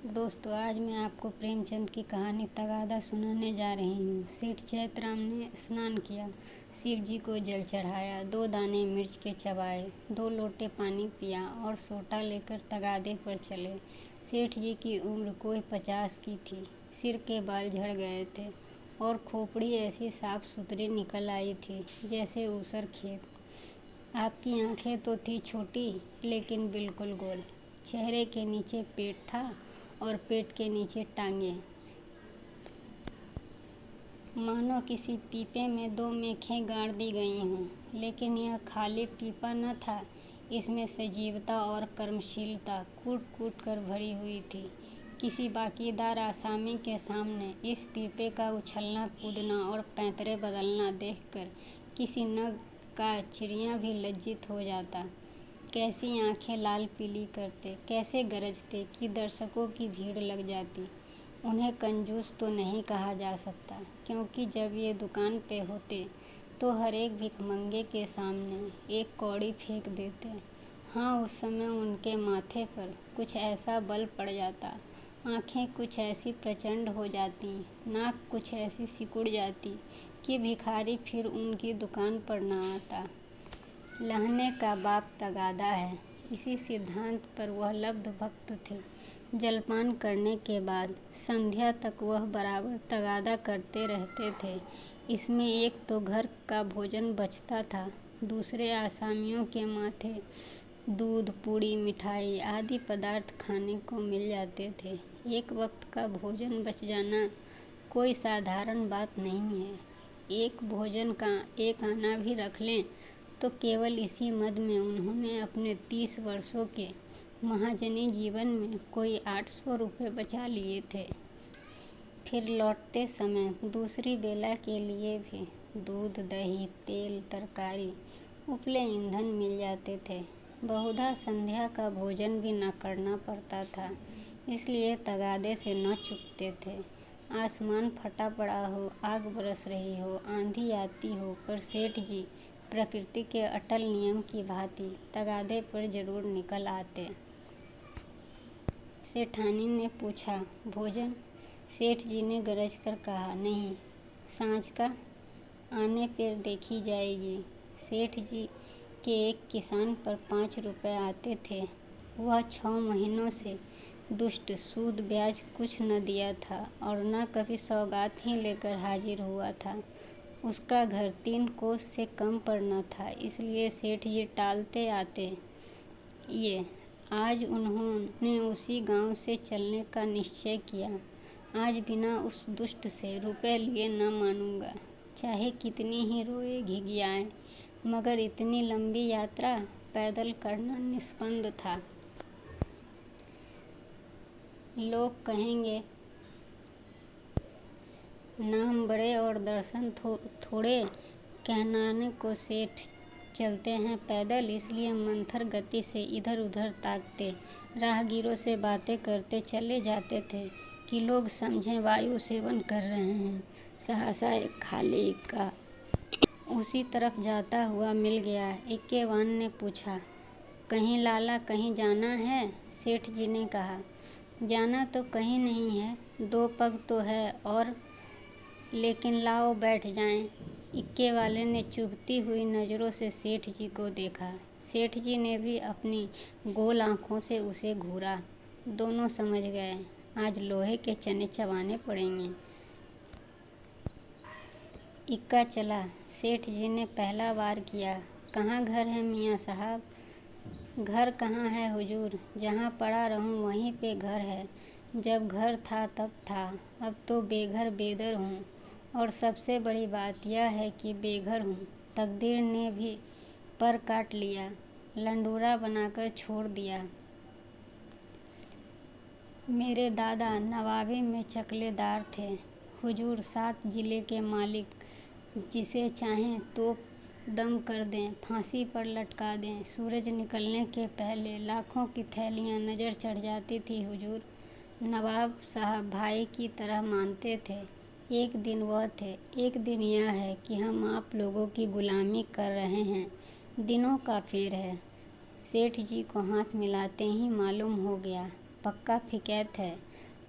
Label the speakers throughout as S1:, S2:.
S1: दोस्तों, आज मैं आपको प्रेमचंद की कहानी तगादा सुनाने जा रही हूँ। सेठ चैतराम ने स्नान किया, शिव जी को जल चढ़ाया, 2 दाने मिर्च के चबाए, 2 लोटे पानी पिया और सोटा लेकर तगादे पर चले। सेठ जी की उम्र कोई 50 की थी। सिर के बाल झड़ गए थे और खोपड़ी ऐसी साफ सुथरी निकल आई थी जैसे ऊसर खेत। आपकी आंखें तो थी छोटी लेकिन बिल्कुल गोल। चेहरे के नीचे पेट था और पेट के नीचे टांगें, मानो किसी पीपे में 2 मेखें गाड़ दी गई हों। लेकिन यह खाली पीपा न था, इसमें सजीवता और कर्मशीलता कूट कूट कर भरी हुई थी। किसी बाकीदार आसामी के सामने इस पीपे का उछलना कूदना और पैंतरे बदलना देखकर किसी नग का चिड़िया भी लज्जित हो जाता। कैसी आंखें लाल पीली करते, कैसे गरजते कि दर्शकों की भीड़ लग जाती। उन्हें कंजूस तो नहीं कहा जा सकता, क्योंकि जब ये दुकान पे होते तो हर एक भिखमंगे के सामने एक कौड़ी फेंक देते। हाँ, उस समय उनके माथे पर कुछ ऐसा बल पड़ जाता, आंखें कुछ ऐसी प्रचंड हो जाती, नाक कुछ ऐसी सिकुड़ जाती कि भिखारी फिर उनकी दुकान पर न आता। लहने का बाप तगादा है, इसी सिद्धांत पर वह लब्ध भक्त थे। जलपान करने के बाद संध्या तक वह बराबर तगादा करते रहते थे। इसमें एक तो घर का भोजन बचता था, दूसरे आसामियों के माथे दूध, पूड़ी, मिठाई आदि पदार्थ खाने को मिल जाते थे। एक वक्त का भोजन बच जाना कोई साधारण बात नहीं है। एक भोजन का एक आना भी रख लें तो केवल इसी मद में उन्होंने अपने 30 वर्षों के महाजनी जीवन में कोई 800 रुपये बचा लिए थे। फिर लौटते समय दूसरी बेला के लिए भी दूध, दही, तेल, तरकारी, उपले ईंधन मिल जाते थे। बहुधा संध्या का भोजन भी न करना पड़ता था, इसलिए तगादे से न चूकते थे। आसमान फटा पड़ा हो, आग बरस रही हो, आंधी आती हो, पर सेठ जी प्रकृति के अटल नियम की भांति तगादे पर जरूर निकल आते। सेठानी ने पूछा, भोजन? सेठ जी ने गरज कर कहा, नहीं, सांझ का आने पर देखी जाएगी। सेठ जी के एक किसान पर 5 रुपये आते थे। वह 6 महीनों से दुष्ट सूद ब्याज कुछ न दिया था और न कभी सौगात ही लेकर हाजिर हुआ था। उसका घर 3 कोस से कम पर न था, इसलिए सेठ जी टालते आते ये। आज उन्होंने उसी गांव से चलने का निश्चय किया। आज बिना उस दुष्ट से रुपए लिए न मानूंगा, चाहे कितनी ही रोए घिघियाए, मगर इतनी लंबी यात्रा पैदल करना निष्पन्द था। लोग कहेंगे, नाम बड़े और दर्शन थोड़े, कहनाने को सेठ चलते हैं पैदल, इसलिए मंथर गति से इधर उधर ताकते, राहगीरों से बातें करते चले जाते थे कि लोग समझें वायु सेवन कर रहे हैं। सहसा एक खाली इक्का उसी तरफ जाता हुआ मिल गया। इक्केवान ने पूछा, कहीं लाला, कहीं जाना है? सेठ जी ने कहा, जाना तो कहीं नहीं है, 2 पग तो है और, लेकिन लाओ बैठ जाएं। इक्के वाले ने चुभती हुई नज़रों से सेठ जी को देखा। सेठ जी ने भी अपनी गोल आंखों से उसे घूरा। दोनों समझ गए, आज लोहे के चने चबाने पड़ेंगे। इक्का चला। सेठ जी ने पहला वार किया, कहाँ घर है मियाँ साहब? घर कहाँ है हुजूर, जहाँ पड़ा रहूं वहीं पे घर है। जब घर था तब था, अब तो बेघर बेदर हूँ, और सबसे बड़ी बात यह है कि बेघर हूँ। तकदीर ने भी पर काट लिया, लंडूरा बनाकर छोड़ दिया। मेरे दादा नवाबी में चकलेदार थे हुजूर, 7 जिले के मालिक, जिसे चाहें तो दम कर दें, फांसी पर लटका दें। सूरज निकलने के पहले लाखों की थैलियां नज़र चढ़ जाती थी हुजूर। नवाब साहब भाई की तरह मानते थे। एक दिन वह थे, एक दिन यह है कि हम आप लोगों की गुलामी कर रहे हैं। दिनों का फेर है। सेठ जी को हाथ मिलाते ही मालूम हो गया, पक्का फिकैत है,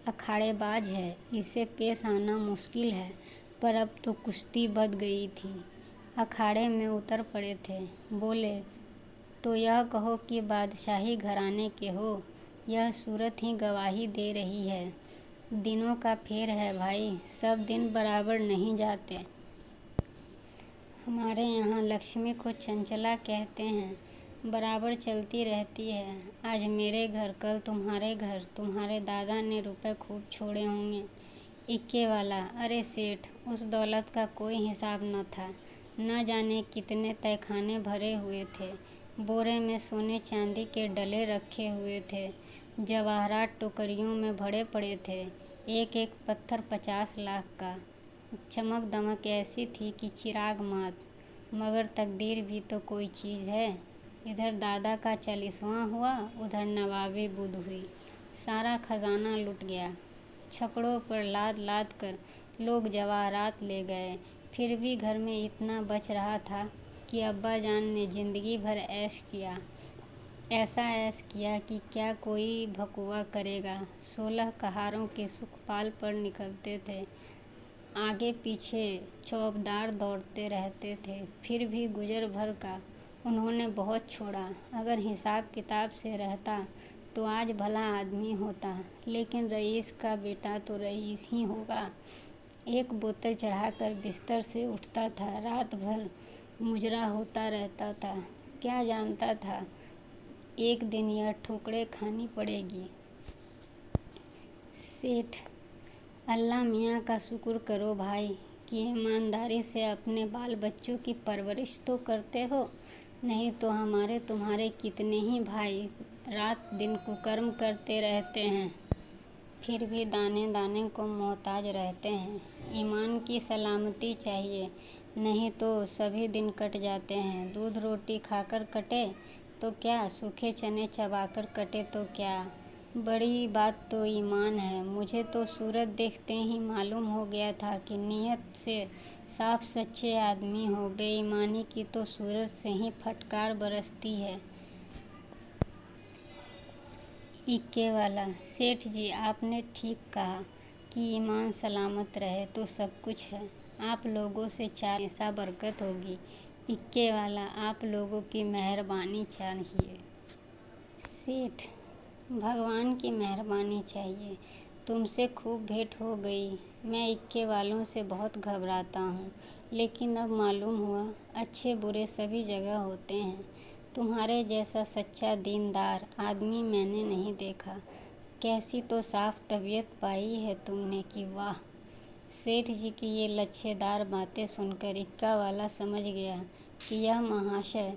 S1: अखाड़ेबाज है, इसे पेश आना मुश्किल है। पर अब तो कुश्ती बध गई थी। अखाड़े में उतर पड़े थे। बोले, तो यह कहो कि बादशाही घराने के हो। यह सूरत ही गवाही दे रही है। दिनों का फेर है भाई, सब दिन बराबर नहीं जाते। हमारे यहाँ लक्ष्मी को चंचला कहते हैं, बराबर चलती रहती है। आज मेरे घर, कल तुम्हारे घर। तुम्हारे दादा ने रुपए खूब छोड़े होंगे। इक्के वाला, अरे सेठ, उस दौलत का कोई हिसाब न था। न जाने कितने तहखाने भरे हुए थे। बोरे में सोने चांदी के डले रखे हुए थे। जवाहरात टोकरियों में भरे पड़े थे। एक एक पत्थर 50 लाख का। चमक दमक ऐसी थी कि चिराग मात। मगर तकदीर भी तो कोई चीज़ है। इधर दादा का 40वां हुआ, उधर नवाबी बुध हुई। सारा खजाना लुट गया। छकड़ों पर लाद लाद कर लोग जवाहरात ले गए। फिर भी घर में इतना बच रहा था कि अब्बा जान ने जिंदगी भर ऐश किया। ऐसा ऐश किया कि क्या कोई भकुआ करेगा। 16 कहारों के सुखपाल पर निकलते थे। आगे पीछे चौबदार दौड़ते रहते थे। फिर भी गुजर भर का उन्होंने बहुत छोड़ा। अगर हिसाब किताब से रहता तो आज भला आदमी होता, लेकिन रईस का बेटा तो रईस ही होगा। एक बोतल चढ़ाकर बिस्तर से उठता था, रात भर मुजरा होता रहता था। क्या जानता था एक दिन यह ठोकरें खानी पड़ेगी। सेठ, अल्लाह मियाँ का शुक्र करो भाई कि ईमानदारी से अपने बाल बच्चों की परवरिश तो करते हो। नहीं तो हमारे तुम्हारे कितने ही भाई रात दिन कुकर्म करते रहते हैं, फिर भी दाने दाने को मोहताज रहते हैं। ईमान की सलामती चाहिए, नहीं तो सभी दिन कट जाते हैं। दूध रोटी खाकर कटे तो क्या, सूखे चने चबाकर कटे तो क्या। बड़ी बात तो ईमान है। मुझे तो सूरत देखते ही मालूम हो गया था कि नीयत से साफ सच्चे आदमी हो। बेईमानी की तो सूरत से ही फटकार बरसती है। इक्के वाला, सेठ जी आपने ठीक कहा कि ईमान सलामत रहे तो सब कुछ है। आप लोगों से चार हमेशा बरकत होगी। इक्के वाला, आप लोगों की मेहरबानी चाहिए। सेठ, भगवान की मेहरबानी चाहिए। तुमसे खूब भेंट हो गई। मैं इक्के वालों से बहुत घबराता हूँ, लेकिन अब मालूम हुआ अच्छे बुरे सभी जगह होते हैं। तुम्हारे जैसा सच्चा दीनदार आदमी मैंने नहीं देखा। कैसी तो साफ तबीयत पाई है तुमने कि वाह। सेठ जी की ये लच्छेदार बातें सुनकर इक्का वाला समझ गया कि यह महाशय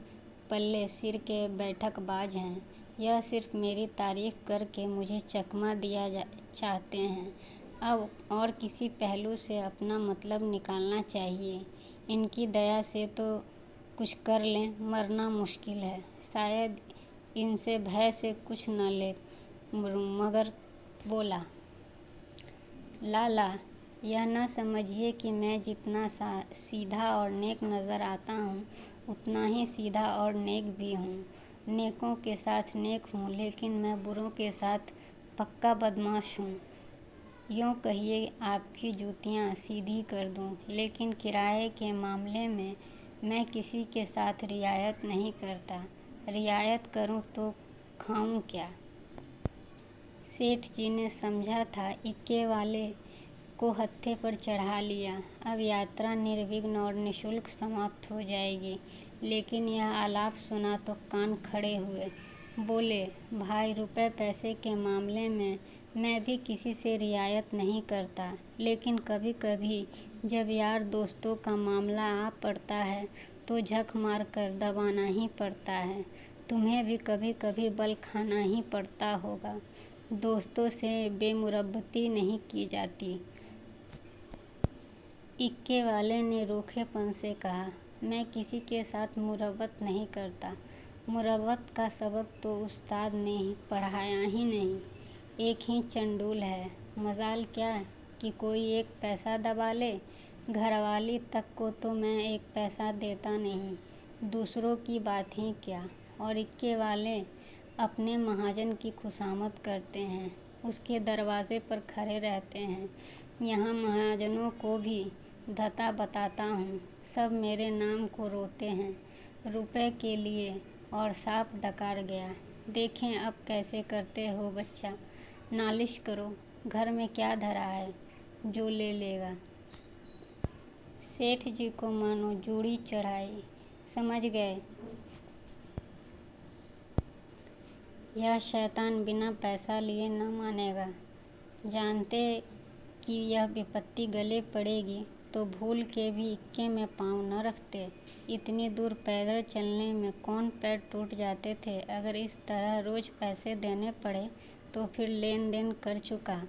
S1: पल्ले सिर के बैठकबाज हैं। यह सिर्फ मेरी तारीफ करके मुझे चकमा दिया चाहते हैं। अब और किसी पहलू से अपना मतलब निकालना चाहिए। इनकी दया से तो कुछ कर लें, मरना मुश्किल है। शायद इनसे भय से कुछ न ले, मगर बोला, लाला, यह न समझिए कि मैं जितना सीधा और नेक नज़र आता हूँ उतना ही सीधा और नेक भी हूँ। नेकों के साथ नेक हूँ, लेकिन मैं बुरों के साथ पक्का बदमाश हूँ। यूँ कहिए आपकी जूतियाँ सीधी कर दूँ, लेकिन किराए के मामले में मैं किसी के साथ रियायत नहीं करता। रियायत करूँ तो खाऊँ क्या। सेठ जी ने समझा था इक्के वाले को हत्थे पर चढ़ा लिया। अब यात्रा निर्विघ्न और निःशुल्क समाप्त हो जाएगी। लेकिन यह आलाप सुना तो कान खड़े हुए। बोले, भाई, रुपए पैसे के मामले में मैं भी किसी से रियायत नहीं करता, लेकिन कभी कभी जब यार दोस्तों का मामला आ पड़ता है तो झक मार कर दबाना ही पड़ता है। तुम्हें भी कभी कभी बल खाना ही पड़ता होगा। दोस्तों से बेमुरब्बती नहीं की जाती। इक्के वाले ने रूखेपन से कहा, मैं किसी के साथ मुरब्बत नहीं करता। मुरब्बत का सबक तो उस्ताद ने पढ़ाया ही नहीं। एक ही चंडूल है। मजाल क्या कि कोई एक पैसा दबा ले। घरवाली तक को तो मैं एक पैसा देता नहीं, दूसरों की बात ही क्या। और इक्के वाले, अपने महाजन की खुशामद करते हैं, उसके दरवाजे पर खड़े रहते हैं। यहाँ महाजनों को भी धता बताता हूँ, सब मेरे नाम को रोते हैं, रुपए के लिए, और साफ डकार गया। देखें अब कैसे करते हो बच्चा, नालिश करो, घर में क्या धरा है जो ले लेगा। सेठ जी को मानो जूड़ी चढ़ाई, समझ गए यह शैतान बिना पैसा लिए न मानेगा। जानते कि यह विपत्ति गले पड़ेगी तो भूल के भी इक्के में पाँव न रखते। इतनी दूर पैदल चलने में कौन पैर टूट जाते थे। अगर इस तरह रोज पैसे देने पड़े तो फिर लेन देन कर चुका।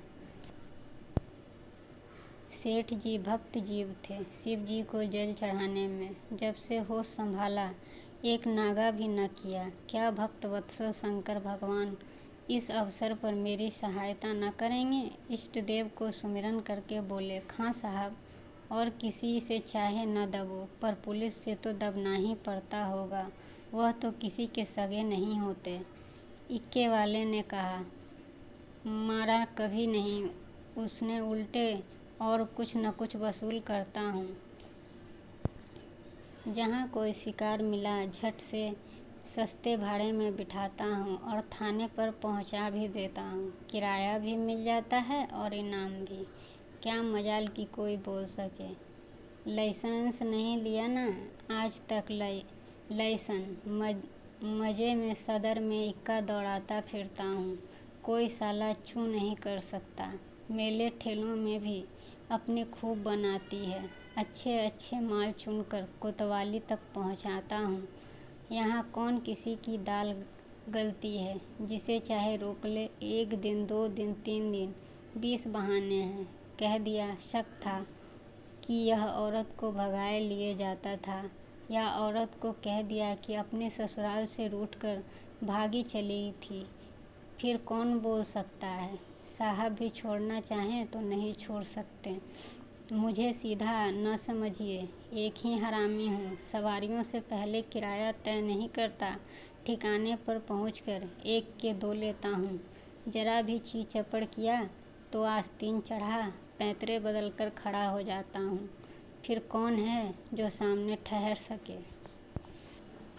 S1: सेठ जी भक्त जीव थे, शिव जी को जल चढ़ाने में जब से होश संभाला एक नागा भी न किया। क्या भक्त वत्सल शंकर भगवान इस अवसर पर मेरी सहायता न करेंगे। इष्ट देव को सुमिरन करके बोले, खां साहब और किसी से चाहे न दबो, पर पुलिस से तो दबना ही पड़ता होगा, वह तो किसी के सगे नहीं होते। इक्के वाले ने कहा, मारा कभी नहीं, उसने उल्टे और कुछ न कुछ वसूल करता हूँ। जहाँ कोई शिकार मिला झट से सस्ते भाड़े में बिठाता हूँ और थाने पर पहुँचा भी देता हूँ। किराया भी मिल जाता है और इनाम भी। क्या मजाल कि कोई बोल सके, लाइसेंस नहीं लिया ना आज तक। लाइसन मज़े में सदर में इक्का दौड़ाता फिरता हूँ, कोई साला छू नहीं कर सकता। मेले ठेलों में भी अपनी खूब बनाती है, अच्छे अच्छे माल चुनकर कोतवाली तक पहुँचाता हूँ। यहाँ कौन किसी की दाल गलती है, जिसे चाहे रोक ले। 1 दिन 2 दिन 3 दिन 20 बहाने हैं। कह दिया शक था कि यह औरत को भगाए लिए जाता था, या औरत को कह दिया कि अपने ससुराल से रूठकर भागी चली थी, फिर कौन बोल सकता है। साहब भी छोड़ना चाहें तो नहीं छोड़ सकते। मुझे सीधा न समझिए, एक ही हरामी हूँ। सवारियों से पहले किराया तय नहीं करता, ठिकाने पर पहुंचकर 1 के 2 लेता हूँ। जरा भी छी चपड़ किया तो आस्तीन चढ़ा पैंतरे बदल कर खड़ा हो जाता हूँ। फिर कौन है जो सामने ठहर सके।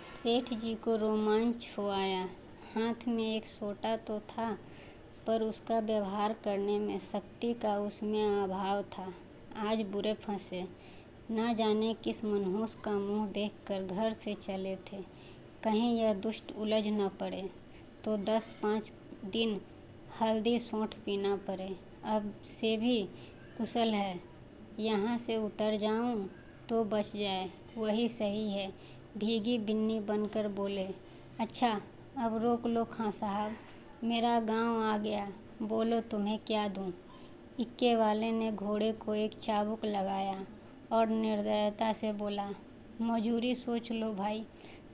S1: सेठ जी को रोमांच हो आया। हाथ में एक सोटा तो था, पर उसका व्यवहार करने में शक्ति का उसमें अभाव था। आज बुरे फंसे, न जाने किस मनहूस का मुंह देखकर घर से चले थे। कहीं यह दुष्ट उलझ न पड़े तो 10-5 दिन हल्दी सौंठ पीना पड़े। अब से भी कुशल है, यहाँ से उतर जाऊं तो बच जाए, वही सही है। भीगी बिन्नी बनकर बोले, अच्छा अब रोक लो खां साहब, मेरा गांव आ गया, बोलो तुम्हें क्या दूं। इक्के वाले ने घोड़े को एक चाबुक लगाया और निर्दयता से बोला, मजूरी सोच लो भाई,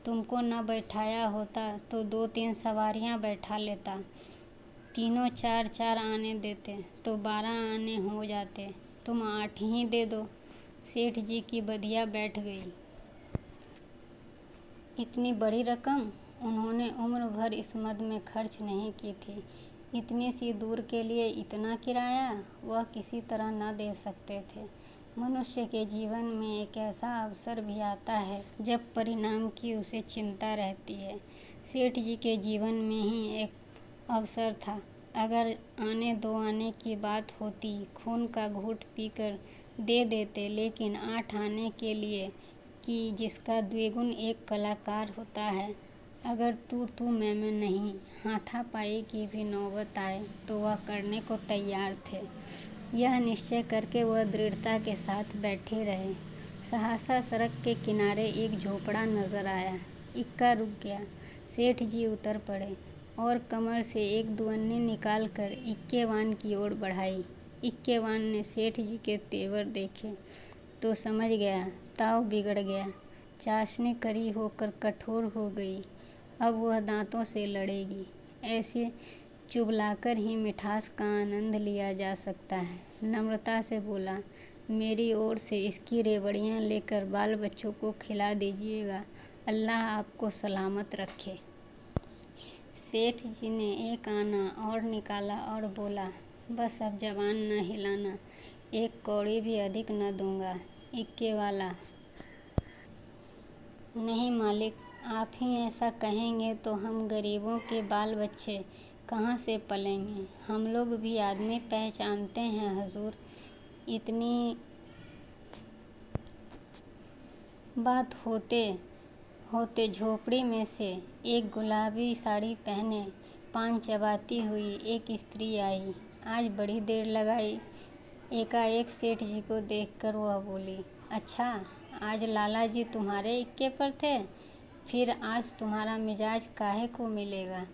S1: तुमको न बैठाया होता तो 2-3 सवारियां बैठा लेता। तीनों 4-4 आने देते तो 12 आने हो जाते, तुम 8 ही दे दो। सेठ जी की बधिया बैठ गई। इतनी बड़ी रकम उन्होंने उम्र भर इस मद में खर्च नहीं की थी। इतनी सी दूर के लिए इतना किराया वह किसी तरह न दे सकते थे। मनुष्य के जीवन में एक ऐसा अवसर भी आता है जब परिणाम की उसे चिंता रहती है। सेठ जी के जीवन में ही एक अवसर था। अगर आने 2 आने की बात होती, खून का घूंट पीकर दे देते, लेकिन 8 आने के लिए कि जिसका द्विगुण एक कलाकार होता है। अगर तू मैं नहीं, हाथापाई की भी नौबत आए तो वह करने को तैयार थे। यह निश्चय करके वह दृढ़ता के साथ बैठे रहे। सहसा सड़क के किनारे एक झोपड़ा नजर आया। इक्का रुक गया। सेठ जी उतर पड़े और कमर से एक दुअन्नी निकाल कर इक्केवान की ओर बढ़ाई। इक्केवान ने सेठ जी के तेवर देखे तो समझ गया ताव बिगड़ गया। चाशनी करी होकर कठोर हो गई। अब वह दांतों से लड़ेगी। ऐसे चुभलाकर ही मिठास का आनंद लिया जा सकता है। नम्रता से बोला, मेरी ओर से इसकी रेवड़ियाँ लेकर बाल बच्चों को खिला दीजिएगा। अल्लाह आपको सलामत रखे। सेठ जी ने एक आना और निकाला और बोला, बस अब जबान न हिलाना, एक कौड़ी भी अधिक न दूंगा। इक्के वाला, नहीं मालिक, आप ही ऐसा कहेंगे तो हम गरीबों के बाल बच्चे कहाँ से पलेंगे। हम लोग भी आदमी पहचानते हैं हजूर। इतनी बात होते होते झोपड़ी में से एक गुलाबी साड़ी पहने, पान चबाती हुई एक स्त्री आई। आज बड़ी देर लगाई। एकाएक सेठ जी को देखकर वह बोली, अच्छा, आज लाला जी तुम्हारे इक्के पर थे? फिर आज तुम्हारा मिजाज काहे को मिलेगा?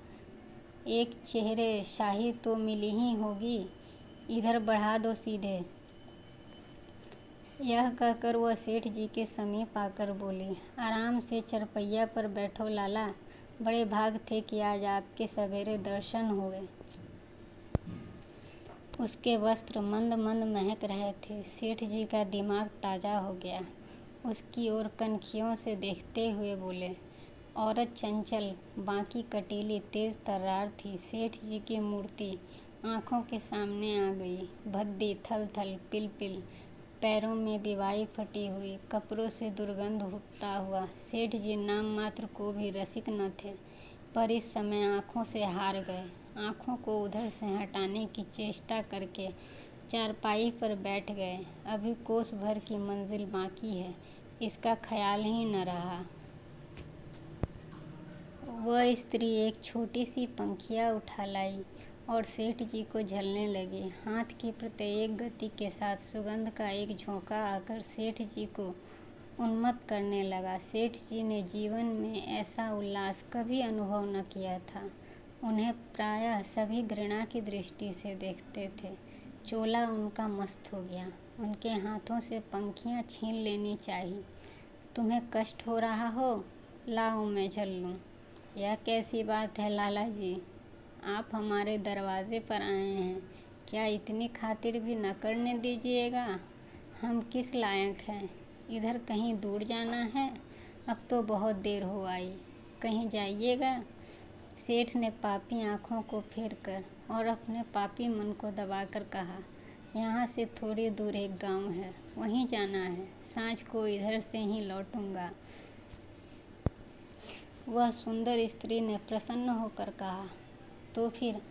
S1: एक चेहरे शाही तो मिली ही होगी। इधर बढ़ा दो सीधे। यह कहकर वह सेठ जी के समीप आकर बोली, आराम से चरपैया पर बैठो लाला। बड़े भाग थे कि आज आपके सवेरे दर्शन हुए। उसके वस्त्र मंद मंद महक रहे थे। सेठ जी का दिमाग ताज़ा हो गया। उसकी ओर कनखियों से देखते हुए बोले, औरत चंचल, बाकी कटीली, तेज तर्रार थी। सेठ जी की मूर्ति आंखों के सामने आ गई। भद्दी, थल थल, पिल पिल, पैरों में बिवाई फटी हुई, कपड़ों से दुर्गंध उठता हुआ। सेठ जी नाम मात्र को भी रसिक न थे, पर इस समय आंखों से हार गए। आंखों को उधर से हटाने की चेष्टा करके चारपाई पर बैठ गए। अभी कोस भर की मंजिल बाकी है, इसका ख्याल ही न रहा। वह स्त्री एक छोटी सी पंखिया उठा लाई और सेठ जी को झलने लगी। हाथ की प्रत्येक गति के साथ सुगंध का एक झोंका आकर सेठ जी को उन्मत्त करने लगा। सेठ जी ने जीवन में ऐसा उल्लास कभी अनुभव न किया था। उन्हें प्रायः सभी घृणा की दृष्टि से देखते थे। चोला उनका मस्त हो गया। उनके हाथों से पंखियाँ छीन लेनी चाहिए। तुम्हें कष्ट हो रहा हो? लाओ मैं झल लूँ। यह कैसी बात है लाला जी? आप हमारे दरवाजे पर आए हैं, क्या इतनी खातिर भी न करने दीजिएगा? हम किस लायक हैं? इधर कहीं दूर जाना है? अब तो बहुत देर हो आई, कहीं जाइएगा? सेठ ने पापी आंखों को फेर कर और अपने पापी मन को दबाकर कहा, यहाँ से थोड़ी दूर एक गांव है, वहीं जाना है। सांझ को इधर से ही लौटूंगा। वह सुंदर स्त्री ने प्रसन्न होकर कहा, तो फिर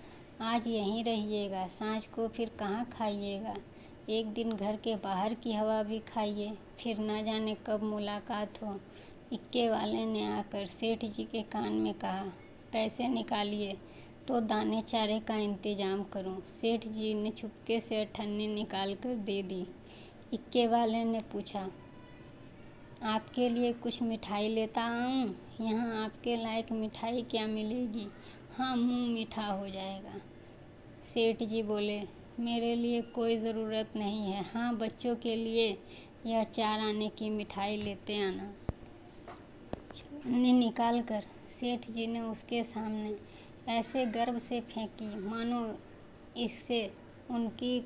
S1: आज यहीं रहिएगा, सांझ को फिर कहाँ खाइएगा? एक दिन घर के बाहर की हवा भी खाइए, फिर न जाने कब मुलाकात हो। इक्के वाले ने आकर सेठ जी के कान में कहा, पैसे निकालिए तो दाने चारे का इंतजाम करूं। सेठ जी ने चुपके से अठन्नी निकाल कर दे दी। इक्के वाले ने पूछा, आपके लिए कुछ मिठाई लेता आऊं? यहाँ आपके लायक मिठाई क्या मिलेगी? हाँ, मुंह मीठा हो जाएगा। सेठ जी बोले, मेरे लिए कोई ज़रूरत नहीं है। हाँ, बच्चों के लिए यह 4 आने की मिठाई लेते आना। छन्नी निकाल कर सेठ जी ने उसके सामने ऐसे गर्व से फेंकी मानो इससे उनकी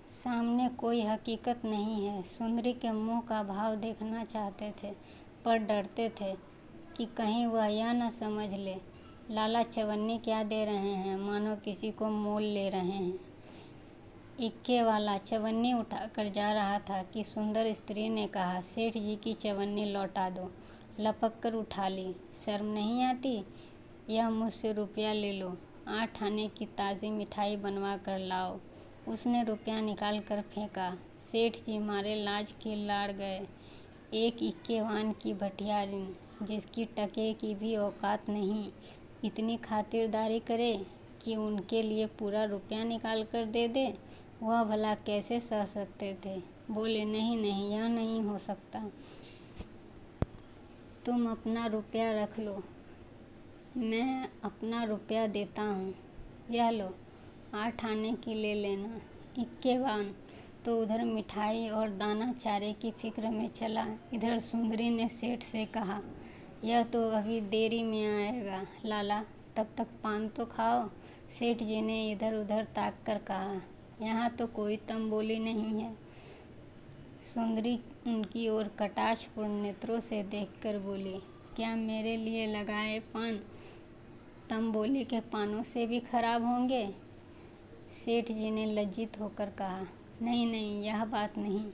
S1: सामने कोई हकीकत नहीं है। सुंदरी के मुंह का भाव देखना चाहते थे, पर डरते थे कि कहीं वह यह न समझ ले, लाला चवन्नी क्या दे रहे हैं, मानो किसी को मोल ले रहे हैं। इक्के वाला चवन्नी उठाकर जा रहा था कि सुंदर स्त्री ने कहा, सेठ जी की चवन्नी लौटा दो। लपक कर उठा ली। शर्म नहीं आती? यह मुझसे रुपया ले लो, 8 आने की ताज़ी मिठाई बनवा कर लाओ। उसने रुपया निकाल कर फेंका। सेठ जी मारे लाज के लाड़ गए। एक इक्केवान की भटियारिन, जिसकी टके की भी औकात नहीं, इतनी खातिरदारी करे कि उनके लिए पूरा रुपया निकाल कर दे दे, वह भला कैसे सह सकते थे? बोले, नहीं नहीं, यह नहीं हो सकता। तुम अपना रुपया रख लो, मैं अपना रुपया देता हूँ। यह लो, 8 आने की ले लेना। इक्केवान तो उधर मिठाई और दाना चारे की फिक्र में चला। इधर सुंदरी ने सेठ से कहा, यह तो अभी देरी में आएगा लाला, तब तक पान तो खाओ। सेठ जी ने इधर उधर ताक कर कहा, यहाँ तो कोई तंबोली नहीं है। सुंदरी उनकी ओर कटाक्षपूर्ण नेत्रों से देखकर बोली, क्या मेरे लिए लगाए पान तंबोली के पानों से भी खराब होंगे? सेठ जी ने लज्जित होकर कहा, नहीं नहीं, यह बात नहीं।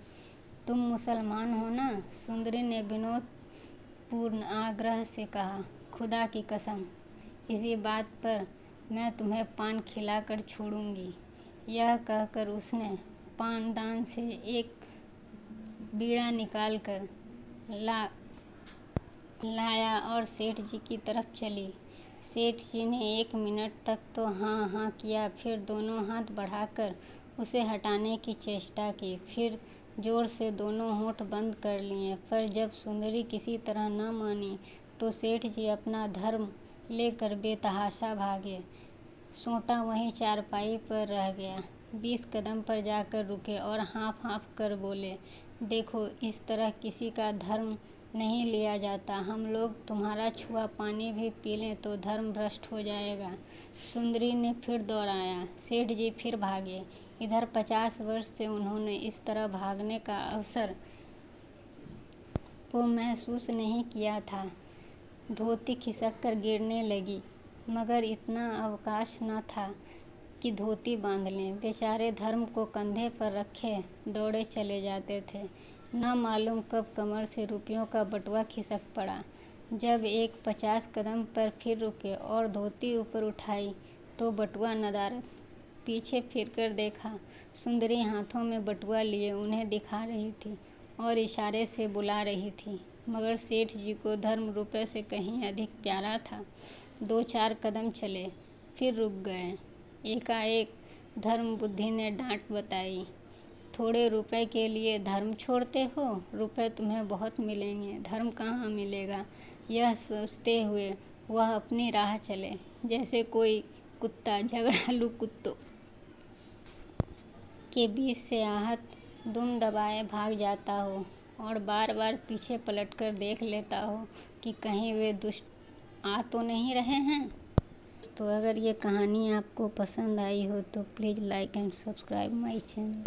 S1: तुम मुसलमान हो ना? सुंदरी ने विनोदपूर्ण आग्रह से कहा, खुदा की कसम, इसी बात पर मैं तुम्हें पान खिलाकर छोड़ूंगी। यह कहकर उसने पानदान से एक बीड़ा निकालकर लाया और सेठ जी की तरफ चली। सेठ जी ने 1 मिनट तक तो हाँ हाँ किया, फिर दोनों हाथ बढ़ाकर उसे हटाने की चेष्टा की, फिर जोर से दोनों होंठ बंद कर लिए। पर जब सुंदरी किसी तरह न मानी तो सेठ जी अपना धर्म लेकर बेतहाशा भागे। सोंटा वहीं चारपाई पर रह गया। 20 कदम पर जाकर रुके और हाँफ हाँफ कर बोले, देखो, इस तरह किसी का धर्म नहीं लिया जाता। हम लोग तुम्हारा छुआ पानी भी पी लें तो धर्म भ्रष्ट हो जाएगा। सुंदरी ने फिर दोहराया। सेठ जी फिर भागे। इधर 50 वर्ष से उन्होंने इस तरह भागने का अवसर को महसूस नहीं किया था। धोती खिसक कर गिरने लगी, मगर इतना अवकाश न था कि धोती बांध लें। बेचारे धर्म को कंधे पर रखे दौड़े चले जाते थे। न मालूम कब कमर से रुपयों का बटुआ खिसक पड़ा। जब एक 50 कदम पर फिर रुके और धोती ऊपर उठाई तो बटुआ नदारद। पीछे फिरकर देखा, सुंदरी हाथों में बटुआ लिए उन्हें दिखा रही थी और इशारे से बुला रही थी, मगर सेठ जी को धर्म रुपये से कहीं अधिक प्यारा था। 2-4 कदम चले, फिर रुक गए। एकाएक धर्म बुद्धि ने डांट बताई, थोड़े रुपए के लिए धर्म छोड़ते हो? रुपए तुम्हें बहुत मिलेंगे, धर्म कहाँ मिलेगा। यह सोचते हुए वह अपनी राह चले, जैसे कोई कुत्ता झगड़ालू कुत्तों के बीच से आहत दुम दबाए भाग जाता हो और बार बार पीछे पलटकर देख लेता हो कि कहीं वे दुष्ट आ तो नहीं रहे हैं। तो अगर ये कहानी आपको पसंद आई हो तो please like and subscribe my channel.